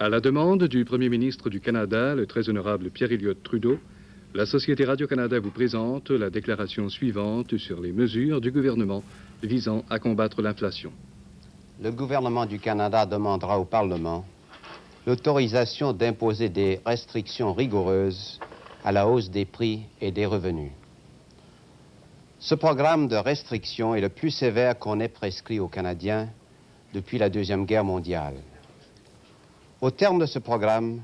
À la demande du Premier ministre du Canada, le très honorable Pierre Elliott Trudeau, la Société Radio-Canada vous présente la déclaration suivante sur les mesures du gouvernement visant à combattre l'inflation. Le gouvernement du Canada demandera au Parlement l'autorisation d'imposer des restrictions rigoureuses à la hausse des prix et des revenus. Ce programme de restriction est le plus sévère qu'on ait prescrit aux Canadiens depuis la Deuxième Guerre mondiale. Au terme de ce programme,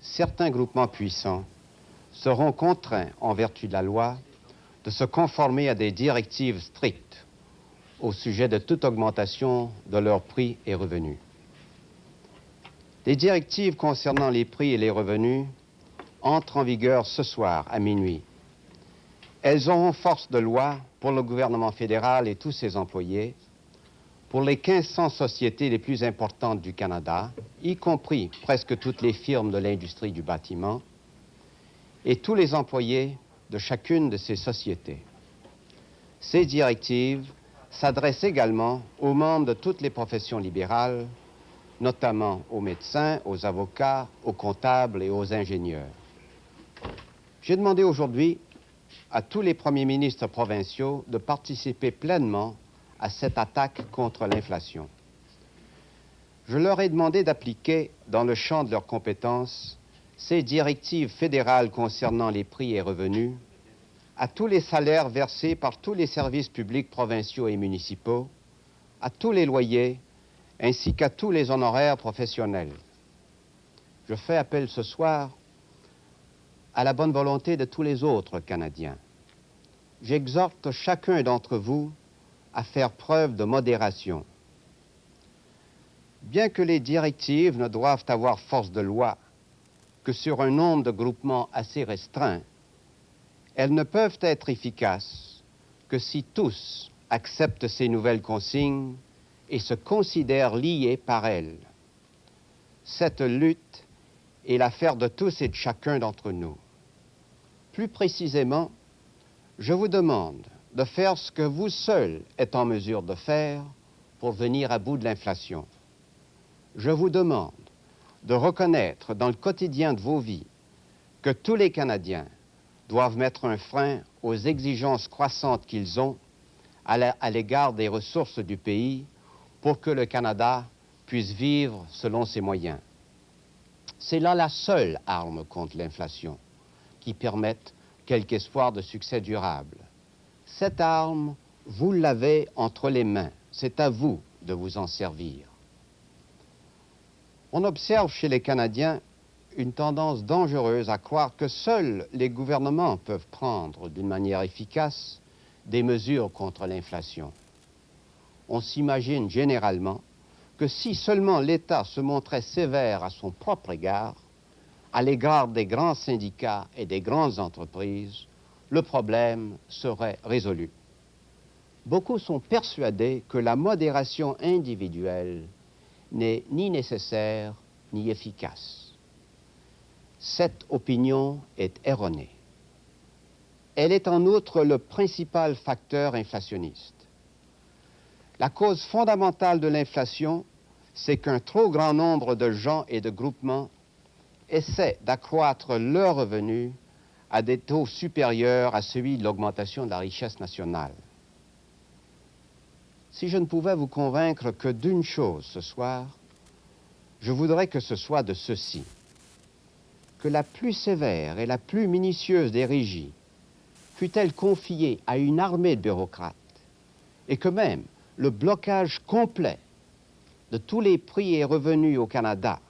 certains groupements puissants seront contraints, en vertu de la loi, de se conformer à des directives strictes au sujet de toute augmentation de leurs prix et revenus. Les directives concernant les prix et les revenus entrent en vigueur ce soir à minuit. Elles auront force de loi pour le gouvernement fédéral et tous ses employés, pour les 1500 sociétés les plus importantes du Canada, y compris presque toutes les firmes de l'industrie du bâtiment, et tous les employés de chacune de ces sociétés. Ces directives s'adressent également aux membres de toutes les professions libérales, notamment aux médecins, aux avocats, aux comptables et aux ingénieurs. J'ai demandé aujourd'hui à tous les premiers ministres provinciaux de participer pleinement à cette attaque contre l'inflation. Je leur ai demandé d'appliquer, dans le champ de leurs compétences, ces directives fédérales concernant les prix et revenus à tous les salaires versés par tous les services publics provinciaux et municipaux, à tous les loyers, ainsi qu'à tous les honoraires professionnels. Je fais appel ce soir à la bonne volonté de tous les autres Canadiens. J'exhorte chacun d'entre vous à faire preuve de modération. Bien que les directives ne doivent avoir force de loi que sur un nombre de groupements assez restreint, elles ne peuvent être efficaces que si tous acceptent ces nouvelles consignes et se considèrent liés par elles. Cette lutte est l'affaire de tous et de chacun d'entre nous. Plus précisément, je vous demande de faire ce que vous seul êtes en mesure de faire pour venir à bout de l'inflation. Je vous demande de reconnaître dans le quotidien de vos vies que tous les Canadiens doivent mettre un frein aux exigences croissantes qu'ils ont à l'égard des ressources du pays pour que le Canada puisse vivre selon ses moyens. C'est là la seule arme contre l'inflation qui permette quelque espoir de succès durable. Cette arme, vous l'avez entre les mains. C'est à vous de vous en servir. On observe chez les Canadiens une tendance dangereuse à croire que seuls les gouvernements peuvent prendre d'une manière efficace des mesures contre l'inflation. On s'imagine généralement que si seulement l'État se montrait sévère à son propre égard, à l'égard des grands syndicats et des grandes entreprises, le problème serait résolu. Beaucoup sont persuadés que la modération individuelle n'est ni nécessaire ni efficace. Cette opinion est erronée. Elle est en outre le principal facteur inflationniste. La cause fondamentale de l'inflation, c'est qu'un trop grand nombre de gens et de groupements essaient d'accroître leurs revenus à des taux supérieurs à celui de l'augmentation de la richesse nationale. Si je ne pouvais vous convaincre que d'une chose ce soir, je voudrais que ce soit de ceci, que la plus sévère et la plus minutieuse des régies fût-elle confiée à une armée de bureaucrates, et que même le blocage complet de tous les prix et revenus au Canada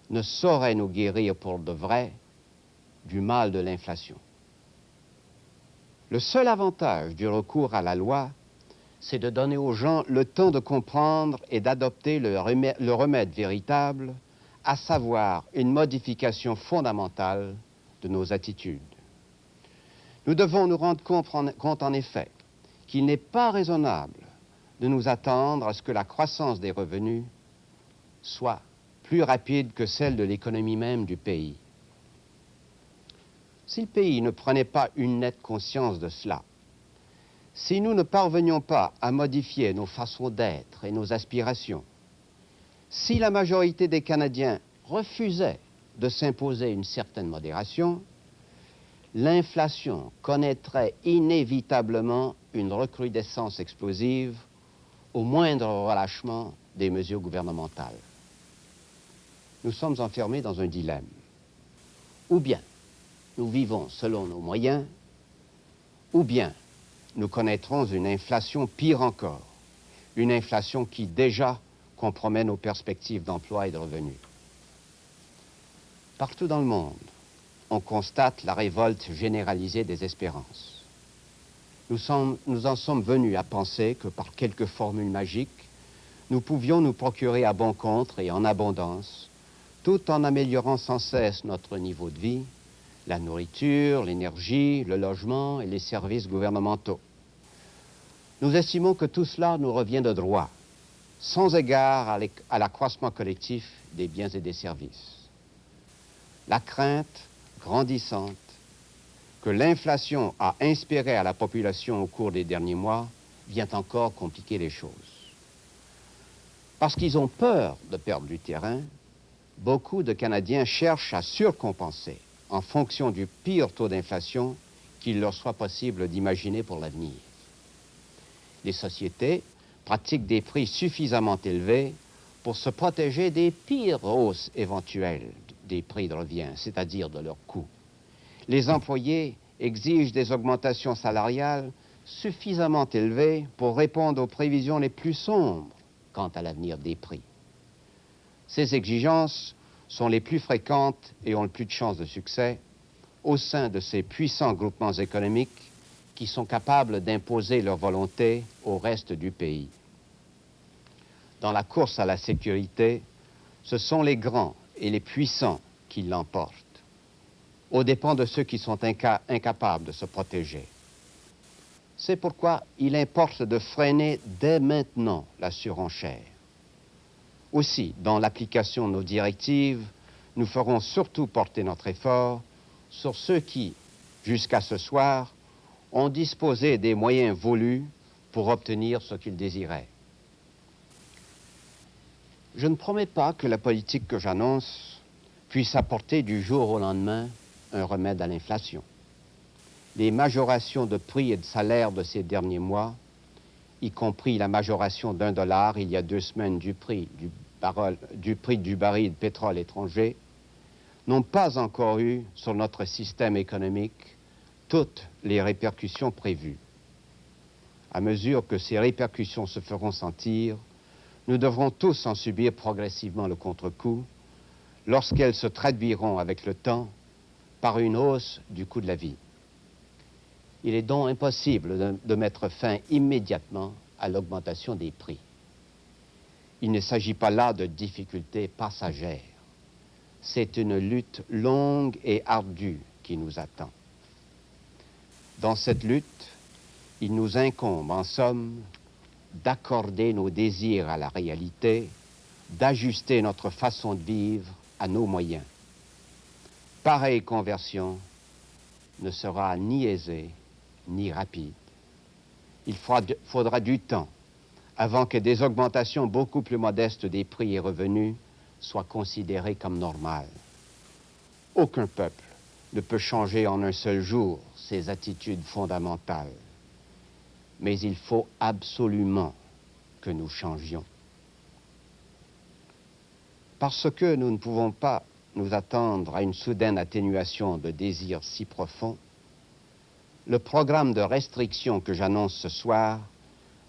ne saurait nous guérir pour de vrai du mal de l'inflation. Le seul avantage du recours à la loi, c'est de donner aux gens le temps de comprendre et d'adopter le remède véritable, à savoir une modification fondamentale de nos attitudes. Nous devons nous rendre compte en effet qu'il n'est pas raisonnable de nous attendre à ce que la croissance des revenus soit plus rapide que celle de l'économie même du pays. Si le pays ne prenait pas une nette conscience de cela, si nous ne parvenions pas à modifier nos façons d'être et nos aspirations, si la majorité des Canadiens refusait de s'imposer une certaine modération, l'inflation connaîtrait inévitablement une recrudescence explosive au moindre relâchement des mesures gouvernementales. Nous sommes enfermés dans un dilemme. Ou bien nous vivons selon nos moyens, ou bien nous connaîtrons une inflation pire encore, une inflation qui déjà compromet nos perspectives d'emploi et de revenus. Partout dans le monde, on constate la révolte généralisée des espérances. Nous en sommes venus à penser que par quelques formules magiques, nous pouvions nous procurer à bon compte et en abondance, tout en améliorant sans cesse notre niveau de vie, la nourriture, l'énergie, le logement et les services gouvernementaux. Nous estimons que tout cela nous revient de droit, sans égard à l'accroissement collectif des biens et des services. La crainte grandissante que l'inflation a inspirée à la population au cours des derniers mois vient encore compliquer les choses. Parce qu'ils ont peur de perdre du terrain, beaucoup de Canadiens cherchent à surcompenser en fonction du pire taux d'inflation qu'il leur soit possible d'imaginer pour l'avenir. Les sociétés pratiquent des prix suffisamment élevés pour se protéger des pires hausses éventuelles des prix de revient, c'est-à-dire de leurs coûts. Les employés exigent des augmentations salariales suffisamment élevées pour répondre aux prévisions les plus sombres quant à l'avenir des prix. Ces exigences sont les plus fréquentes et ont le plus de chances de succès au sein de ces puissants groupements économiques qui sont capables d'imposer leur volonté au reste du pays. Dans la course à la sécurité, ce sont les grands et les puissants qui l'emportent, aux dépens de ceux qui sont incapables de se protéger. C'est pourquoi il importe de freiner dès maintenant la surenchère. Aussi, dans l'application de nos directives, nous ferons surtout porter notre effort sur ceux qui, jusqu'à ce soir, ont disposé des moyens voulus pour obtenir ce qu'ils désiraient. Je ne promets pas que la politique que j'annonce puisse apporter du jour au lendemain un remède à l'inflation. Les majorations de prix et de salaire de ces derniers mois, y compris la majoration d'$1 il y a 2 semaines du prix du baril de pétrole étranger, n'ont pas encore eu sur notre système économique toutes les répercussions prévues. À mesure que ces répercussions se feront sentir, nous devrons tous en subir progressivement le contre-coup lorsqu'elles se traduiront avec le temps par une hausse du coût de la vie. Il est donc impossible de mettre fin immédiatement à l'augmentation des prix. Il ne s'agit pas là de difficultés passagères. C'est une lutte longue et ardue qui nous attend. Dans cette lutte, il nous incombe, en somme, d'accorder nos désirs à la réalité, d'ajuster notre façon de vivre à nos moyens. Pareille conversion ne sera ni aisée ni rapide. Il faudra du temps avant que des augmentations beaucoup plus modestes des prix et revenus soient considérées comme normales. Aucun peuple ne peut changer en un seul jour ses attitudes fondamentales. Mais il faut absolument que nous changions. Parce que nous ne pouvons pas nous attendre à une soudaine atténuation de désirs si profonds, le programme de restriction que j'annonce ce soir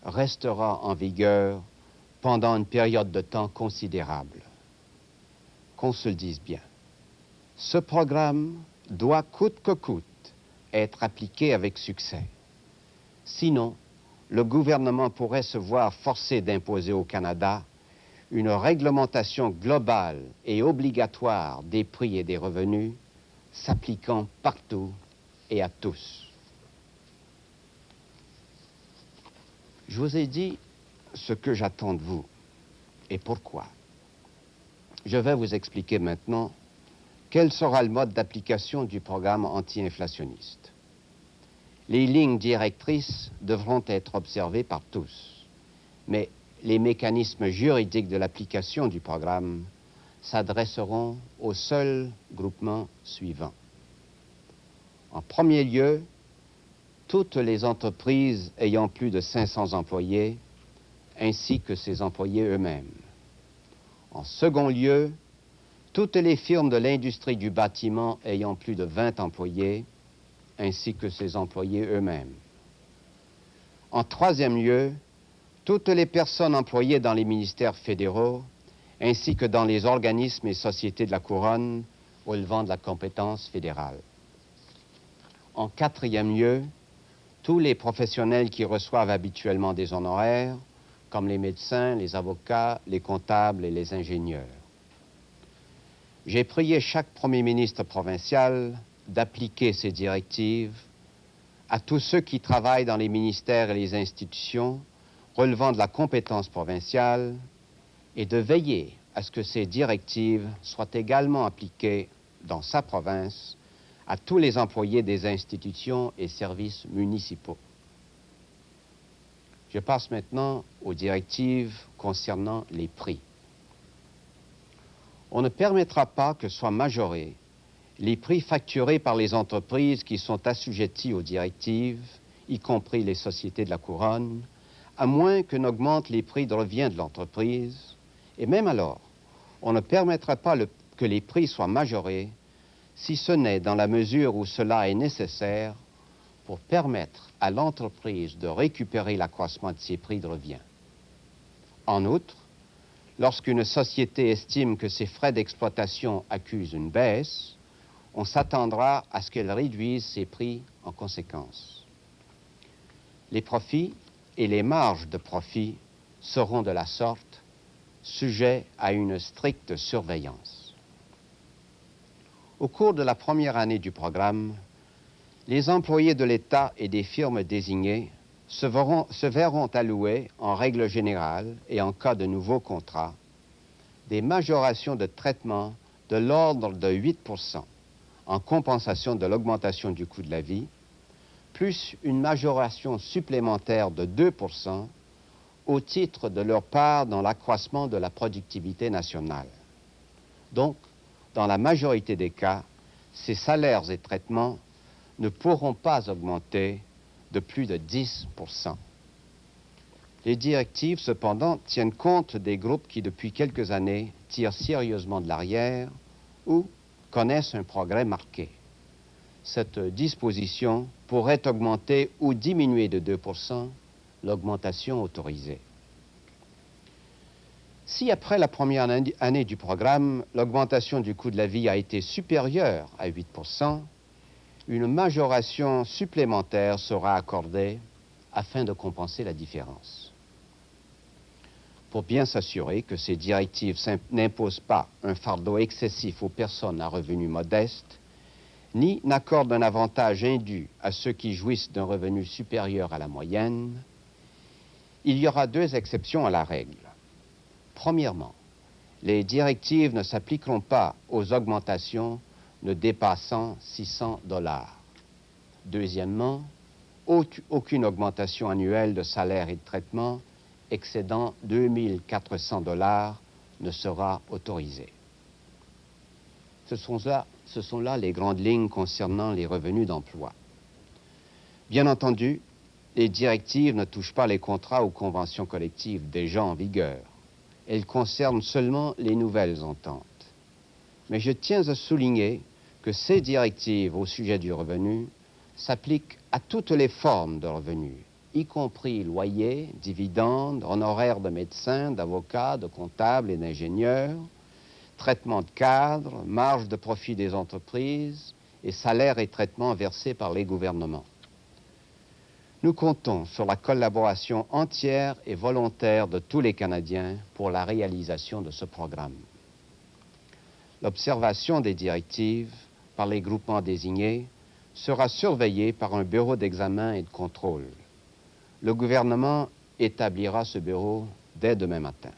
restera en vigueur pendant une période de temps considérable. Qu'on se le dise bien. Ce programme doit coûte que coûte être appliqué avec succès. Sinon, le gouvernement pourrait se voir forcé d'imposer au Canada une réglementation globale et obligatoire des prix et des revenus s'appliquant partout et à tous. Je vous ai dit ce que j'attends de vous et pourquoi. Je vais vous expliquer maintenant quel sera le mode d'application du programme anti-inflationniste. Les lignes directrices devront être observées par tous, mais les mécanismes juridiques de l'application du programme s'adresseront aux seuls groupements suivants. En premier lieu, toutes les entreprises ayant plus de 500 employés, ainsi que ses employés eux-mêmes. En second lieu, toutes les firmes de l'industrie du bâtiment ayant plus de 20 employés, ainsi que ses employés eux-mêmes. En troisième lieu, toutes les personnes employées dans les ministères fédéraux, ainsi que dans les organismes et sociétés de la couronne relevant de la compétence fédérale. En quatrième lieu, tous les professionnels qui reçoivent habituellement des honoraires, comme les médecins, les avocats, les comptables et les ingénieurs. J'ai prié chaque premier ministre provincial d'appliquer ces directives à tous ceux qui travaillent dans les ministères et les institutions relevant de la compétence provinciale et de veiller à ce que ces directives soient également appliquées dans sa province à tous les employés des institutions et services municipaux. Je passe maintenant aux directives concernant les prix. On ne permettra pas que soient majorés les prix facturés par les entreprises qui sont assujetties aux directives, y compris les sociétés de la couronne, à moins que n'augmentent les prix de revient de l'entreprise, et même alors, on ne permettra pas que les prix soient majorés si ce n'est dans la mesure où cela est nécessaire pour permettre à l'entreprise de récupérer l'accroissement de ses prix de revient. En outre, lorsqu'une société estime que ses frais d'exploitation accusent une baisse, on s'attendra à ce qu'elle réduise ses prix en conséquence. Les profits et les marges de profit seront de la sorte sujets à une stricte surveillance. Au cours de la première année du programme, les employés de l'État et des firmes désignées se verront allouer, en règle générale et en cas de nouveaux contrats, des majorations de traitement de l'ordre de 8% en compensation de l'augmentation du coût de la vie, plus une majoration supplémentaire de 2% au titre de leur part dans l'accroissement de la productivité nationale. Donc, dans la majorité des cas, ces salaires et traitements ne pourront pas augmenter de plus de 10%. Les directives, cependant, tiennent compte des groupes qui, depuis quelques années, tirent sérieusement de l'arrière ou connaissent un progrès marqué. Cette disposition pourrait augmenter ou diminuer de 2% l'augmentation autorisée. Si après la première année du programme, l'augmentation du coût de la vie a été supérieure à 8%, une majoration supplémentaire sera accordée afin de compenser la différence. Pour bien s'assurer que ces directives n'imposent pas un fardeau excessif aux personnes à revenus modestes, ni n'accordent un avantage indu à ceux qui jouissent d'un revenu supérieur à la moyenne, il y aura deux exceptions à la règle. Premièrement, les directives ne s'appliqueront pas aux augmentations ne dépassant $600. Deuxièmement, aucune augmentation annuelle de salaire et de traitement excédant $2 400 ne sera autorisée. Ce sont là les grandes lignes concernant les revenus d'emploi. Bien entendu, les directives ne touchent pas les contrats ou conventions collectives déjà en vigueur. Elles concernent seulement les nouvelles ententes. Mais je tiens à souligner que ces directives au sujet du revenu s'appliquent à toutes les formes de revenus, y compris loyers, dividendes, honoraires de médecins, d'avocats, de comptables et d'ingénieurs, traitement de cadres, marge de profit des entreprises et salaires et traitements versés par les gouvernements. Nous comptons sur la collaboration entière et volontaire de tous les Canadiens pour la réalisation de ce programme. L'observation des directives par les groupements désignés sera surveillée par un bureau d'examen et de contrôle. Le gouvernement établira ce bureau dès demain matin.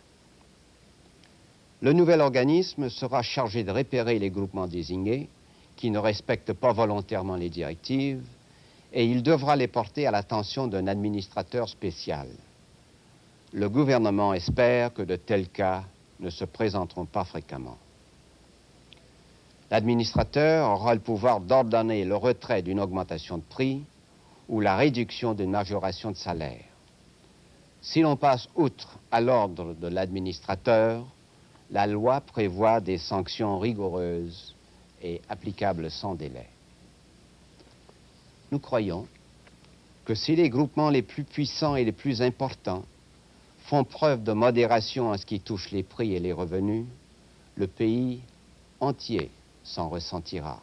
Le nouvel organisme sera chargé de repérer les groupements désignés qui ne respectent pas volontairement les directives et il devra les porter à l'attention d'un administrateur spécial. Le gouvernement espère que de tels cas ne se présenteront pas fréquemment. L'administrateur aura le pouvoir d'ordonner le retrait d'une augmentation de prix ou la réduction d'une majoration de salaire. Si l'on passe outre à l'ordre de l'administrateur, la loi prévoit des sanctions rigoureuses et applicables sans délai. Nous croyons que si les groupements les plus puissants et les plus importants font preuve de modération en ce qui touche les prix et les revenus, le pays entier s'en ressentira.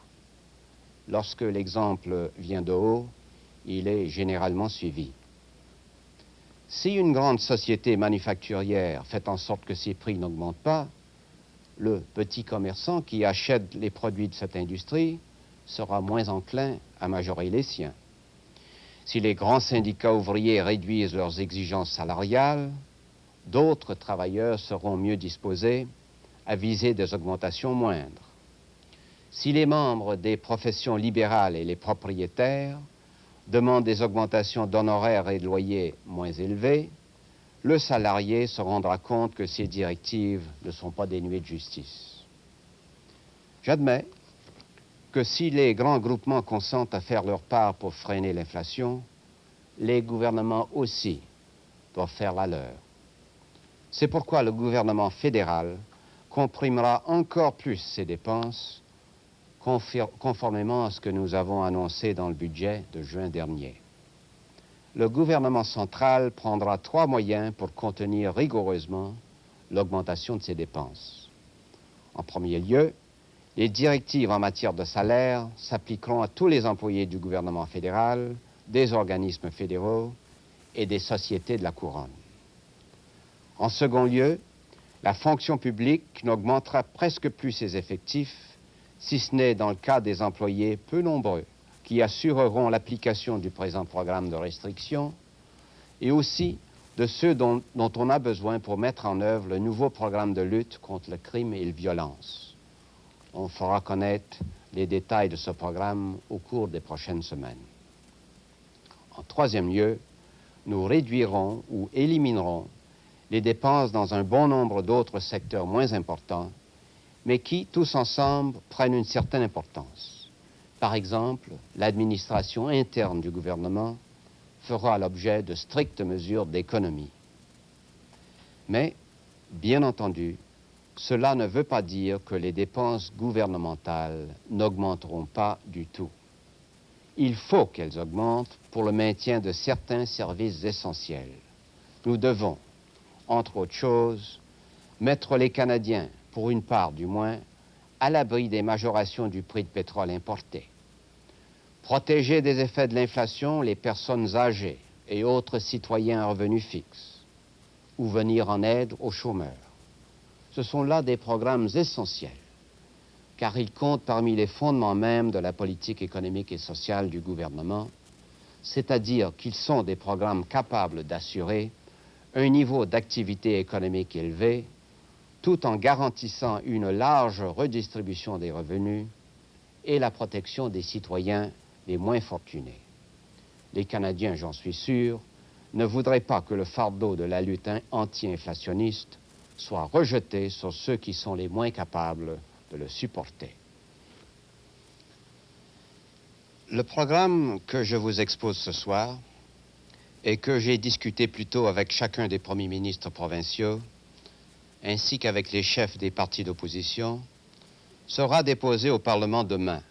Lorsque l'exemple vient de haut, il est généralement suivi. Si une grande société manufacturière fait en sorte que ses prix n'augmentent pas, le petit commerçant qui achète les produits de cette industrie sera moins enclin à majorer les siens. Si les grands syndicats ouvriers réduisent leurs exigences salariales, d'autres travailleurs seront mieux disposés à viser des augmentations moindres. Si les membres des professions libérales et les propriétaires demandent des augmentations d'honoraires et de loyers moins élevés, le salarié se rendra compte que ces directives ne sont pas dénuées de justice. J'admets que si les grands groupements consentent à faire leur part pour freiner l'inflation, les gouvernements aussi doivent faire la leur. C'est pourquoi le gouvernement fédéral comprimera encore plus ses dépenses, conformément à ce que nous avons annoncé dans le budget de juin dernier. Le gouvernement central prendra 3 moyens pour contenir rigoureusement l'augmentation de ses dépenses. En premier lieu, les directives en matière de salaire s'appliqueront à tous les employés du gouvernement fédéral, des organismes fédéraux et des sociétés de la couronne. En second lieu, la fonction publique n'augmentera presque plus ses effectifs, si ce n'est dans le cas des employés peu nombreux qui assureront l'application du présent programme de restriction, et aussi de ceux dont on a besoin pour mettre en œuvre le nouveau programme de lutte contre le crime et la violence. On fera connaître les détails de ce programme au cours des prochaines semaines. En troisième lieu, nous réduirons ou éliminerons les dépenses dans un bon nombre d'autres secteurs moins importants, mais qui, tous ensemble, prennent une certaine importance. Par exemple, l'administration interne du gouvernement fera l'objet de strictes mesures d'économie. Mais, bien entendu, cela ne veut pas dire que les dépenses gouvernementales n'augmenteront pas du tout. Il faut qu'elles augmentent pour le maintien de certains services essentiels. Nous devons, entre autres choses, mettre les Canadiens, pour une part du moins, à l'abri des majorations du prix de pétrole importé. Protéger des effets de l'inflation les personnes âgées et autres citoyens à revenus fixes, ou venir en aide aux chômeurs. Ce sont là des programmes essentiels, car ils comptent parmi les fondements mêmes de la politique économique et sociale du gouvernement, c'est-à-dire qu'ils sont des programmes capables d'assurer un niveau d'activité économique élevé, tout en garantissant une large redistribution des revenus et la protection des citoyens les moins fortunés. Les Canadiens, j'en suis sûr, ne voudraient pas que le fardeau de la lutte anti-inflationniste soit rejeté sur ceux qui sont les moins capables de le supporter. Le programme que je vous expose ce soir et que j'ai discuté plus tôt avec chacun des premiers ministres provinciaux, ainsi qu'avec les chefs des partis d'opposition, sera déposé au Parlement demain.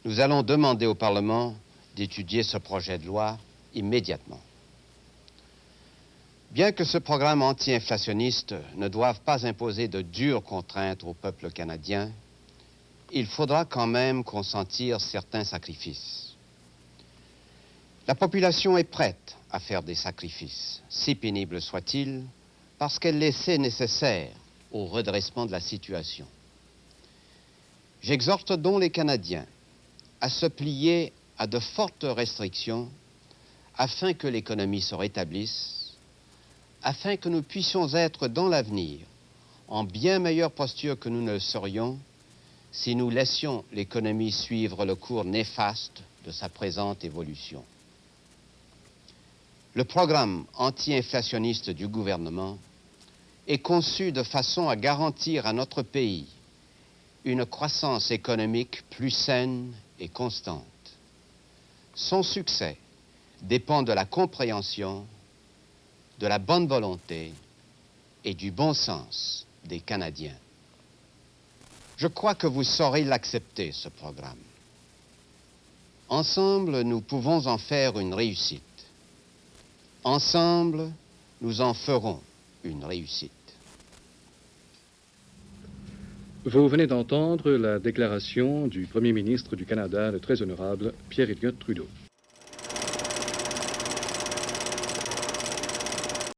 Nous allons demander au Parlement d'étudier ce projet de loi immédiatement. Bien que ce programme anti-inflationniste ne doive pas imposer de dures contraintes au peuple canadien, il faudra quand même consentir certains sacrifices. La population est prête à faire des sacrifices, si pénibles soient-ils, parce qu'elle les sait nécessaires au redressement de la situation. J'exhorte donc les Canadiens à se plier à de fortes restrictions afin que l'économie se rétablisse, afin que nous puissions être dans l'avenir en bien meilleure posture que nous ne le serions si nous laissions l'économie suivre le cours néfaste de sa présente évolution. Le programme anti-inflationniste du gouvernement est conçu de façon à garantir à notre pays une croissance économique plus saine et constante. Son succès dépend de la compréhension, de la bonne volonté et du bon sens des Canadiens. Je crois que vous saurez l'accepter, ce programme. Ensemble, nous pouvons en faire une réussite. Ensemble, nous en ferons une réussite. Vous venez d'entendre la déclaration du Premier ministre du Canada, le très honorable Pierre Elliott Trudeau.